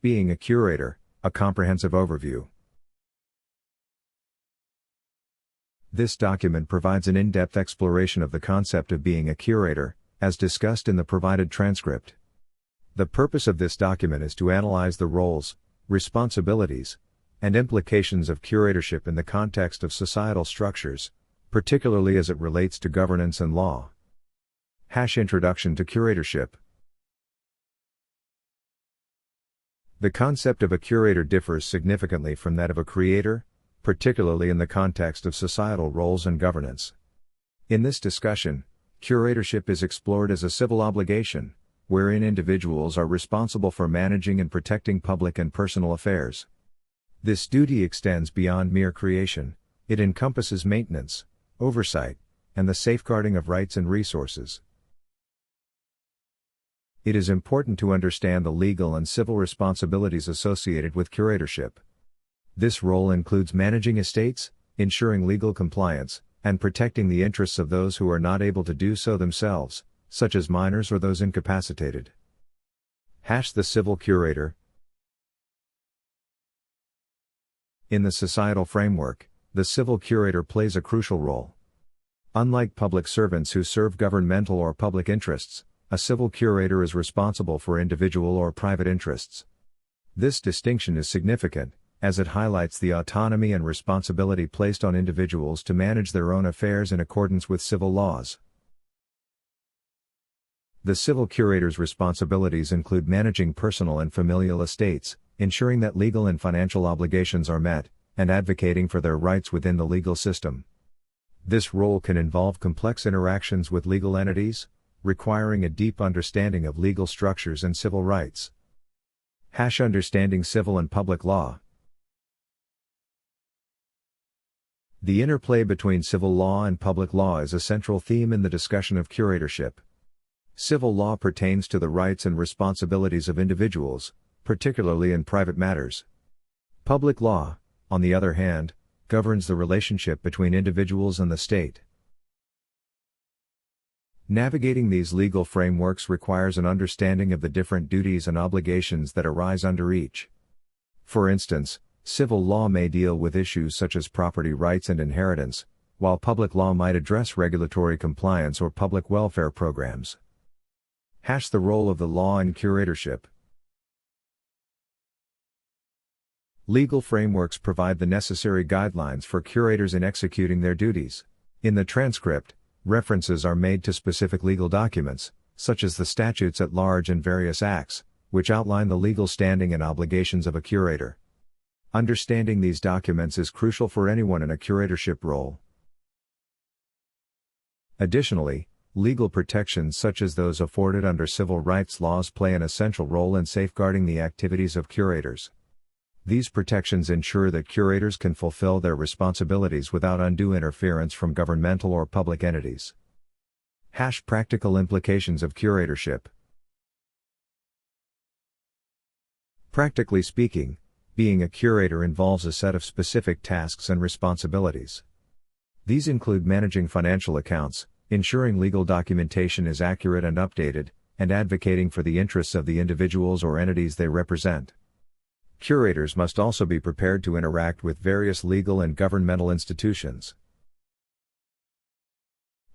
Being a curator, a comprehensive overview. This document provides an in-depth exploration of the concept of being a curator, as discussed in the provided transcript. The purpose of this document is to analyze the roles, responsibilities, and implications of curatorship in the context of societal structures, particularly as it relates to governance and law. Introduction to curatorship. The concept of a curator differs significantly from that of a creator, particularly in the context of societal roles and governance. In this discussion, curatorship is explored as a civil obligation, wherein individuals are responsible for managing and protecting public and personal affairs. This duty extends beyond mere creation; it encompasses maintenance, oversight, and the safeguarding of rights and resources. It is important to understand the legal and civil responsibilities associated with curatorship. This role includes managing estates, ensuring legal compliance, and protecting the interests of those who are not able to do so themselves, such as minors or those incapacitated. The civil curator. In the societal framework, the civil curator plays a crucial role. Unlike public servants who serve governmental or public interests, a civil curator is responsible for individual or private interests. This distinction is significant, as it highlights the autonomy and responsibility placed on individuals to manage their own affairs in accordance with civil laws. The civil curator's responsibilities include managing personal and familial estates, ensuring that legal and financial obligations are met, and advocating for their rights within the legal system. This role can involve complex interactions with legal entities, requiring a deep understanding of legal structures and civil rights. Understanding civil and public law. The interplay between civil law and public law is a central theme in the discussion of curatorship. Civil law pertains to the rights and responsibilities of individuals, particularly in private matters. Public law, on the other hand, governs the relationship between individuals and the state. Navigating these legal frameworks requires an understanding of the different duties and obligations that arise under each. For instance, civil law may deal with issues such as property rights and inheritance, while public law might address regulatory compliance or public welfare programs. The role of the law in curatorship. Legal frameworks provide the necessary guidelines for curators in executing their duties. In the transcript, references are made to specific legal documents, such as the statutes at large and various acts, which outline the legal standing and obligations of a curator. Understanding these documents is crucial for anyone in a curatorship role. Additionally, legal protections such as those afforded under civil rights laws play an essential role in safeguarding the activities of curators. These protections ensure that curators can fulfill their responsibilities without undue interference from governmental or public entities. Practical implications of curatorship. Practically speaking, being a curator involves a set of specific tasks and responsibilities. These include managing financial accounts, ensuring legal documentation is accurate and updated, and advocating for the interests of the individuals or entities they represent. Curators must also be prepared to interact with various legal and governmental institutions.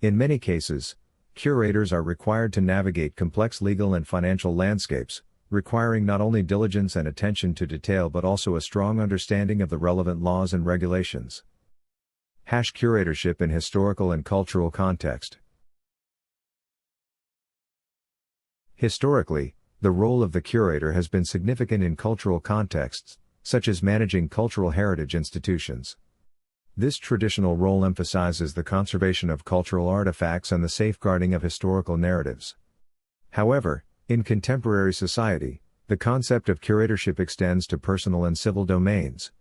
In many cases, curators are required to navigate complex legal and financial landscapes, requiring not only diligence and attention to detail but also a strong understanding of the relevant laws and regulations. Curatorship in historical and cultural context. Historically, the role of the curator has been significant in cultural contexts, such as managing cultural heritage institutions. This traditional role emphasizes the conservation of cultural artifacts and the safeguarding of historical narratives. However, in contemporary society, the concept of curatorship extends to personal and civil domains.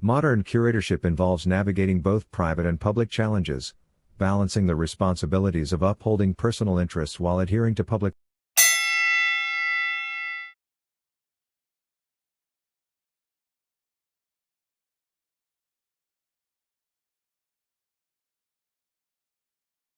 Modern curatorship involves navigating both private and public challenges, balancing the responsibilities of upholding personal interests while adhering to public